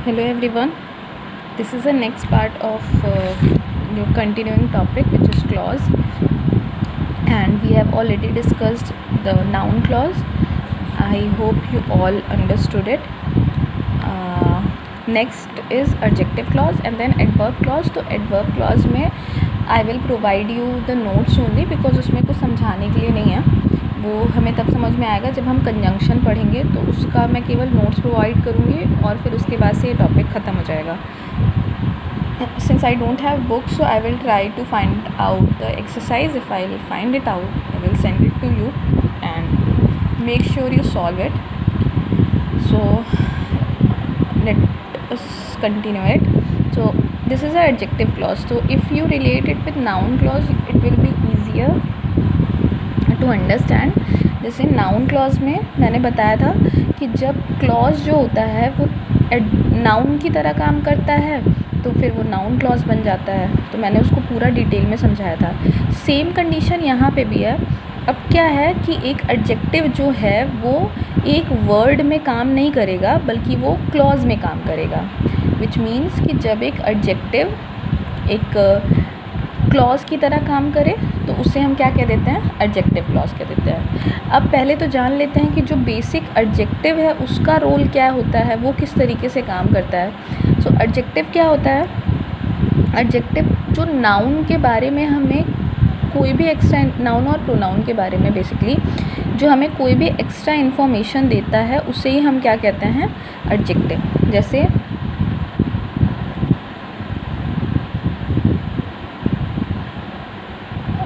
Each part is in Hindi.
Hello everyone. This is the next part of your continuing topic, which is clause, and we have already discussed the noun clause. I hope you all understood it. Next is adjective clause and then adverb clause. तो adverb clause में I will provide you the notes only because उसमें कुछ समझाने के लिए नहीं है, वो हमें तब समझ में आएगा जब हम कंजंक्शन पढ़ेंगे, तो उसका मैं केवल नोट्स प्रोवाइड करूँगी और फिर उसके बाद से ये टॉपिक ख़त्म हो जाएगा. Since I don't have books, so I will try to find out the exercise. If I will find it out, I will send it to you and make sure you solve it. So let us continue it. So this is an adjective clause. So if you relate it with noun clause, it will be easier to understand. जैसे नाउन क्लॉज में मैंने बताया था कि जब क्लॉज जो होता है वो नाउन की तरह काम करता है तो फिर वो नाउन क्लॉज बन जाता है. तो मैंने उसको पूरा डिटेल में समझाया था. सेम कंडीशन यहाँ पे भी है. अब क्या है कि एक एडजेक्टिव जो है वो एक वर्ड में काम नहीं करेगा बल्कि वो क्लॉज में काम करेगा. विच मीन्स कि जब एक एडजेक्टिव एक क्लॉज की तरह काम करे तो उसे हम क्या कह देते हैं, एडजेक्टिव क्लॉज कह देते हैं. अब पहले तो जान लेते हैं कि जो बेसिक एडजेक्टिव है उसका रोल क्या होता है, वो किस तरीके से काम करता है. सो एडजेक्टिव क्या होता है? एडजेक्टिव जो नाउन के बारे में हमें कोई भी एक्स्ट्रा, नाउन और प्रोनाउन के बारे में बेसिकली जो हमें कोई भी एक्स्ट्रा इन्फॉर्मेशन देता है उसे ही हम क्या कहते हैं, एडजेक्टिव. जैसे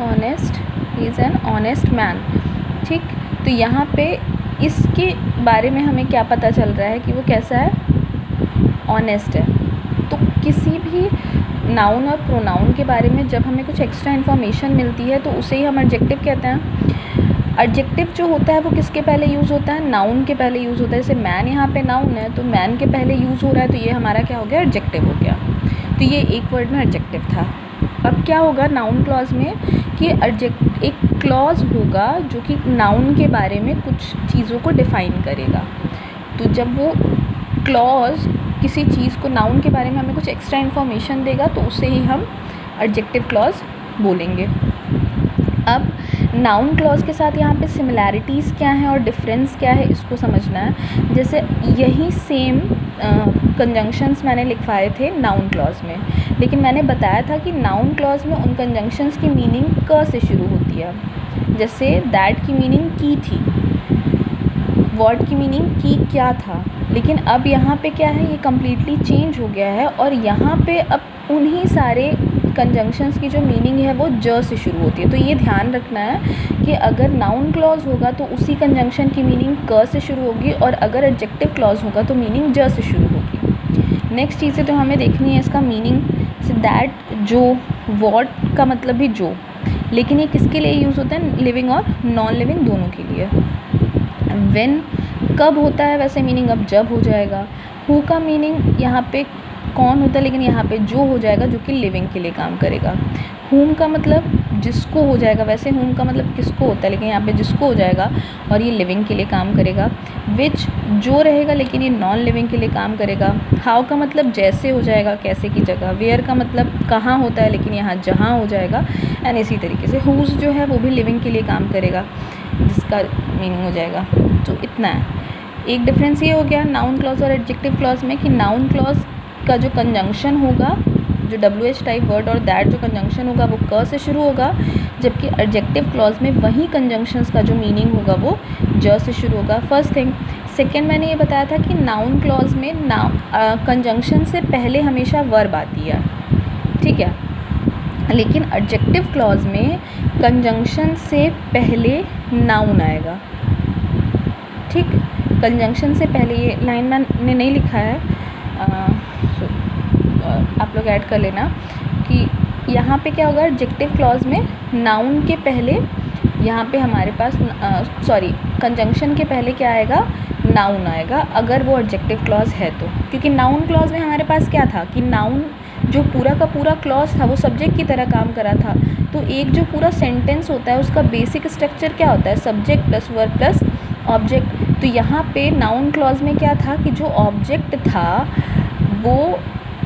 honest, he is an honest man. ठीक, तो यहाँ पे इसके बारे में हमें क्या पता चल रहा है कि वो कैसा है, ऑनेस्ट है. तो किसी भी नाउन और प्रोनाउन के बारे में जब हमें कुछ एक्स्ट्रा इन्फॉर्मेशन मिलती है तो उसे ही हम एडजेक्टिव कहते हैं. एडजेक्टिव जो होता है वो किसके पहले यूज़ होता है, नाउन के पहले यूज़ होता है. जैसे मैन यहाँ पे नाउन है तो मैन के पहले यूज़ हो रहा है तो ये हमारा क्या हो गया, एडजेक्टिव हो गया. तो ये एक वर्ड में एडजेक्टिव था. अब क्या होगा नाउन क्लॉज में कि एक क्लॉज होगा जो कि नाउन के बारे में कुछ चीज़ों को डिफ़ाइन करेगा. तो जब वो क्लॉज किसी चीज़ को, नाउन के बारे में हमें कुछ एक्स्ट्रा इन्फॉर्मेशन देगा तो उसे ही हम एडजेक्टिव क्लॉज बोलेंगे. अब नाउन क्लॉज के साथ यहाँ पे सिमिलैरिटीज़ क्या हैं और डिफरेंस क्या है इसको समझना है. जैसे यही सेम कंजंक्शंस मैंने लिखवाए थे नाउन क्लॉज में, लेकिन मैंने बताया था कि नाउन क्लॉज में उन कंजंक्शंस की मीनिंग क से शुरू होती है. जैसे दैट की मीनिंग की थी, व्हाट की मीनिंग की क्या था. लेकिन अब यहाँ पे क्या है, ये कम्प्लीटली चेंज हो गया है और यहाँ पे अब उन्हीं सारे कंजंक्शंस की जो मीनिंग है वो ज से शुरू होती है. तो ये ध्यान रखना है कि अगर नाउन क्लॉज होगा तो उसी कंजंक्शन की मीनिंग क से शुरू होगी और अगर एडजेक्टिव क्लॉज होगा तो मीनिंग ज से शुरू होगी. नेक्स्ट चीज़ें तो हमें देखनी है इसका मीनिंग. से दैट, जो, वॉट का मतलब भी जो, लेकिन ये किसके लिए यूज़ होता है, लिविंग और नॉन लिविंग दोनों के लिए. व्हेन कब होता है, वैसे मीनिंग अब जब हो जाएगा. हु का मीनिंग यहाँ पे कौन होता है, लेकिन यहाँ पे जो हो जाएगा जो कि लिविंग के लिए काम करेगा. हुम का मतलब जिसको हो जाएगा, वैसे हुम का मतलब किसको होता है लेकिन यहाँ पे जिसको हो जाएगा और ये लिविंग के लिए काम करेगा. विच जो रहेगा लेकिन ये नॉन लिविंग के लिए काम करेगा. हाउ का मतलब जैसे हो जाएगा, कैसे की जगह. वेयर का मतलब कहाँ होता है लेकिन यहाँ जहाँ हो जाएगा. एंड इसी तरीके से हुज जो है वो भी लिविंग के लिए काम करेगा जिसका मीनिंग हो जाएगा. तो इतना है. एक डिफरेंस ये हो गया नाउन क्लॉज और एडजेक्टिव क्लॉज में कि नाउन क्लॉज का जो कंजंक्शन होगा, जो WH टाइप वर्ड और दैट जो कंजंक्शन होगा वो क से शुरू होगा, जबकि एडजेक्टिव क्लॉज में वही कंजंक्शंस का जो मीनिंग होगा वो ज से शुरू होगा. First thing. सेकेंड, मैंने ये बताया था कि नाउन क्लॉज में कंजंक्शन से पहले हमेशा वर्ब आती है, ठीक है, लेकिन एडजेक्टिव क्लॉज में कंजंक्शन से पहले नाउन आएगा. ठीक, कंजंक्शन से पहले, ये लाइन मैंने नहीं लिखा है, आप लोग ऐड कर लेना कि यहाँ पे क्या होगा, एडजेक्टिव क्लॉज में नाउन के पहले यहाँ पे हमारे पास कंजंक्शन के पहले क्या आएगा, नाउन आएगा अगर वो एडजेक्टिव क्लॉज है तो. क्योंकि नाउन क्लॉज में हमारे पास क्या था कि नाउन जो पूरा का पूरा क्लॉज था वो सब्जेक्ट की तरह काम करा था. तो एक जो पूरा सेंटेंस होता है उसका बेसिक स्ट्रक्चर क्या होता है, subject plus verb plus object. तो यहाँ पे नाउन क्लॉज में क्या था कि जो ऑब्जेक्ट था वो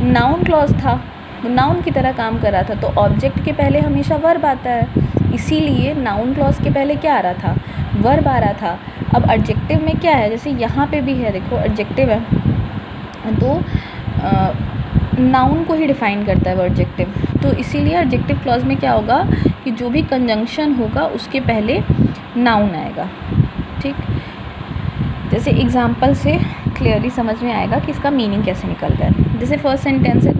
नाउन क्लॉज था, वो नाउन की तरह काम कर रहा था, तो ऑब्जेक्ट के पहले हमेशा वर्ब आता है, इसीलिए नाउन क्लॉज के पहले क्या आ रहा था, वर्ब आ रहा था। अब एडजेक्टिव में क्या है, जैसे यहाँ पे भी है, देखो एडजेक्टिव है तो नाउन को ही डिफ़ाइन करता है वो एडजेक्टिव, तो इसीलिए एडजेक्टिव क्लॉज में क्या होगा कि जो भी कंजंक्शन होगा उसके पहले नाउन आएगा। ठीक, जैसे एग्जांपल से क्लियरली समझ में आएगा कि इसका मीनिंग कैसे निकल रहा है। जैसे फर्स्ट सेंटेंस है,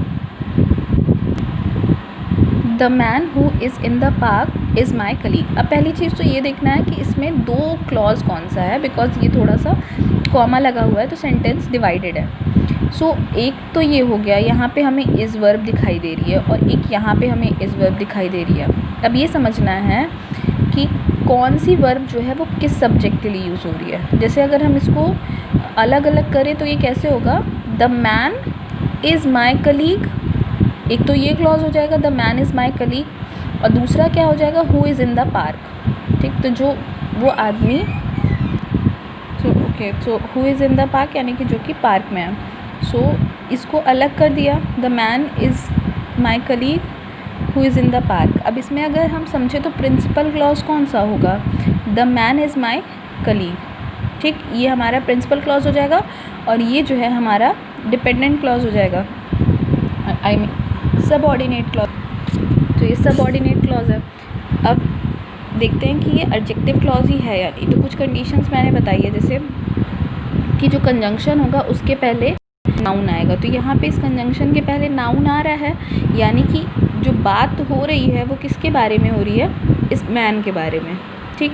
the man who is in the park is my colleague. अब पहली चीज़ तो ये देखना है कि इसमें दो क्लॉज कौन सा है, बिकॉज ये थोड़ा सा कॉमा लगा हुआ है तो सेंटेंस डिवाइडेड है। सो एक तो ये हो गया, यहाँ पे हमें इज़ वर्ब दिखाई दे रही है और एक यहाँ पे हमें इज़ वर्ब दिखाई दे रही है। अब ये समझना है कि कौन सी वर्ब जो है वो किस सब्जेक्ट के लिए यूज़ हो रही है। जैसे अगर हम इसको अलग अलग करें तो ये कैसे होगा, the man is my colleague, एक तो ये क्लॉज हो जाएगा the man is my colleague, और दूसरा क्या हो जाएगा, who is in the park. ठीक, तो जो वो आदमी, so who is in the park यानी कि जो कि पार्क में है। सो इसको अलग कर दिया, the man is my colleague who is in the park. अब इसमें अगर हम समझे तो प्रिंसिपल क्लॉज कौन सा होगा, the man is my colleague. ठीक, ये हमारा प्रिंसिपल क्लॉज हो जाएगा और ये जो है हमारा डिपेंडेंट क्लॉज हो जाएगा, आई मीन सबऑर्डिनेट क्लॉज। तो ये सबऑर्डिनेट क्लॉज है। अब देखते हैं कि ये एडजेक्टिव क्लॉज ही है या नहीं। तो कुछ कंडीशंस मैंने बताई है, जैसे कि जो कंजंक्शन होगा उसके पहले नाउन आएगा। तो यहाँ पे इस कंजंक्शन के पहले नाउन आ रहा है, यानी कि जो बात हो रही है वो किसके बारे में हो रही है, इस मैन के बारे में। ठीक,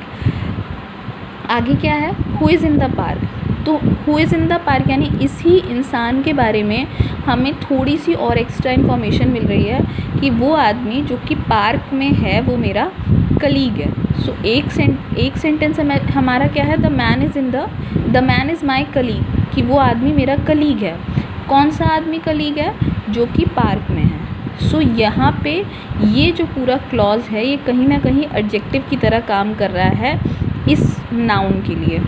आगे क्या है, who is in the park. तो who is in the park यानी इसी इंसान के बारे में हमें थोड़ी सी और एक्स्ट्रा इन्फॉर्मेशन मिल रही है कि वो आदमी जो कि पार्क में है वो मेरा कलीग है। सो एक सेंटेंस हमारा क्या है, the man is my colleague, कि वो आदमी मेरा कलीग है। कौन सा आदमी कलीग है, जो कि पार्क में है। सो यहाँ पे ये जो पूरा क्लॉज है ये कहीं ना कहीं एडजेक्टिव की तरह काम कर रहा है इस नाउन के लिए।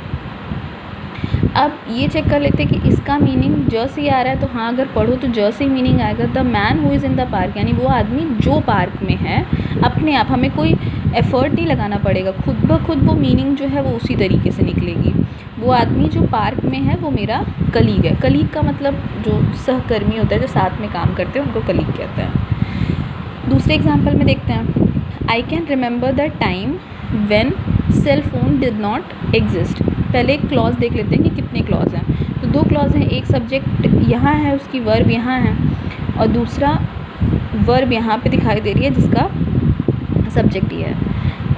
अब ये चेक कर लेते हैं कि इसका मीनिंग ज से आ रहा है, तो हाँ अगर पढ़ो तो ज से मीनिंग आएगा, the man who is in the park, यानी वो आदमी जो पार्क में है। अपने आप हमें कोई एफ़र्ट नहीं लगाना पड़ेगा, खुद ब खुद वो मीनिंग जो है वो उसी तरीके से निकलेगी। वो आदमी जो पार्क में है वो मेरा कलीग है। कलीग का मतलब जो सहकर्मी होता है, जो साथ में काम करते हैं, उनको कलीग कहते हैं। दूसरे एग्जाम्पल में देखते हैं, I can remember the time when cell phone did not exist. पहले एक क्लॉज देख लेते हैं कि कितने क्लॉज हैं। तो दो क्लॉज हैं, एक सब्जेक्ट यहाँ है, उसकी वर्ब यहाँ है, और दूसरा वर्ब यहाँ पे दिखाई दे रही है जिसका सब्जेक्ट ये है।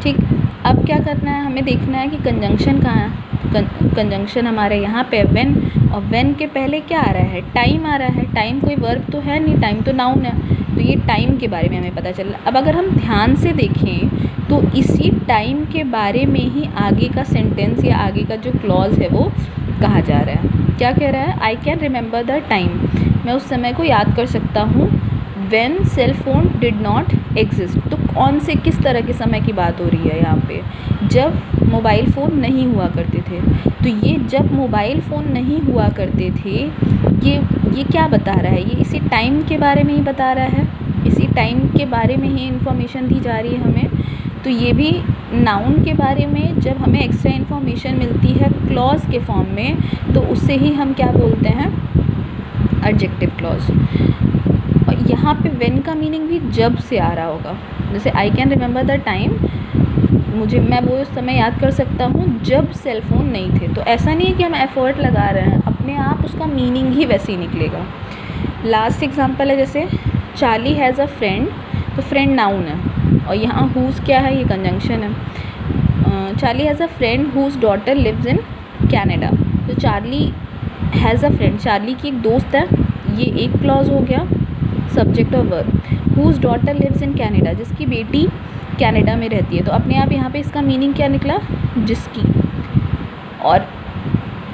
ठीक, अब क्या करना है, हमें देखना है कि कंजंक्शन कहाँ है। कंजंक्शन हमारे यहाँ पे व्हेन, और व्हेन के पहले क्या आ रहा है, टाइम आ रहा है। टाइम कोई वर्ब तो है नहीं, टाइम तो नाउन है, तो ये टाइम के बारे में हमें पता चल रहा है। अब अगर हम ध्यान से देखें तो इसी टाइम के बारे में ही आगे का सेंटेंस या आगे का जो क्लॉज है वो कहा जा रहा है। क्या कह रहा है, I can remember the time, मैं उस समय को याद कर सकता हूँ, when cell phone did not exist. तो कौन से किस तरह के समय की बात हो रही है यहाँ पे, जब मोबाइल फ़ोन नहीं हुआ करते थे। तो ये जब मोबाइल फ़ोन नहीं हुआ करते थे, ये क्या बता रहा है, ये इसी टाइम के बारे में ही बता रहा है, इसी टाइम के बारे में ही इन्फॉर्मेशन दी जा रही है हमें। तो ये भी नाउन के बारे में जब हमें एक्स्ट्रा इन्फॉर्मेशन मिलती है क्लॉज के फॉर्म में, तो उससे ही हम क्या बोलते हैं, एडजेक्टिव क्लॉज। और यहाँ पे व्हेन का मीनिंग भी जब से आ रहा होगा। जैसे आई कैन रिमेंबर द टाइम, मैं वो उस समय याद कर सकता हूँ जब सेल फ़ोन नहीं थे। तो ऐसा नहीं है कि हम एफ़र्ट लगा रहे हैं, अपने आप उसका मीनिंग ही वैसे ही निकलेगा। लास्ट एग्जांपल है, जैसे चार्ली हैज़ अ फ्रेंड। तो फ्रेंड नाउन है और यहाँ हुज़ क्या है, ये कंजंक्शन है। Charlie has a friend whose daughter lives in Canada. तो Charlie has a friend, Charlie की एक दोस्त है, ये एक क्लॉज हो गया, सब्जेक्ट और verb. Whose daughter lives in Canada, जिसकी बेटी कनाडा में रहती है। तो अपने आप यहाँ पे इसका मीनिंग क्या निकला, जिसकी। और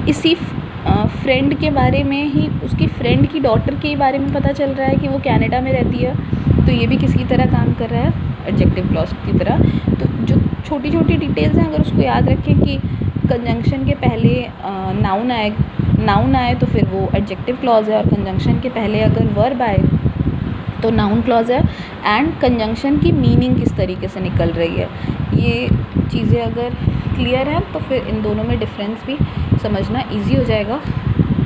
इसी फ्रेंड के बारे में ही, उसकी फ्रेंड की डॉटर के बारे में पता चल रहा है कि वो कनाडा में रहती है। तो ये भी किसकी तरह काम कर रहा है, एडजेक्टिव क्लॉज की तरह। तो जो छोटी छोटी डिटेल्स हैं, अगर उसको याद रखें कि कंजंक्शन के पहले नाउन आएगा, नाउन आए तो फिर वो एडजेक्टिव क्लॉज है, और कंजंक्शन के पहले अगर वर्ब आए तो नाउन क्लॉज है। एंड कंजंक्शन की मीनिंग किस तरीके से निकल रही है, ये चीज़ें अगर क्लियर हैं तो फिर इन दोनों में डिफरेंस भी समझना ईजी हो जाएगा।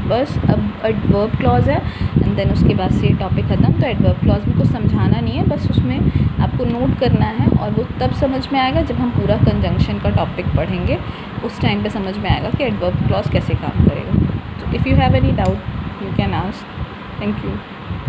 बस अब एडवर्ब क्लॉज है एंड देन उसके बाद से टॉपिक ख़त्म। तो एडवर्ब क्लॉज में कुछ समझाना नहीं है, बस उसमें आपको नोट करना है, और वो तब समझ में आएगा जब हम पूरा कंजंक्शन का टॉपिक पढ़ेंगे, उस टाइम पे समझ में आएगा कि एडवर्ब क्लॉज कैसे काम करेगा। तो if you have any doubt you can ask. Thank you.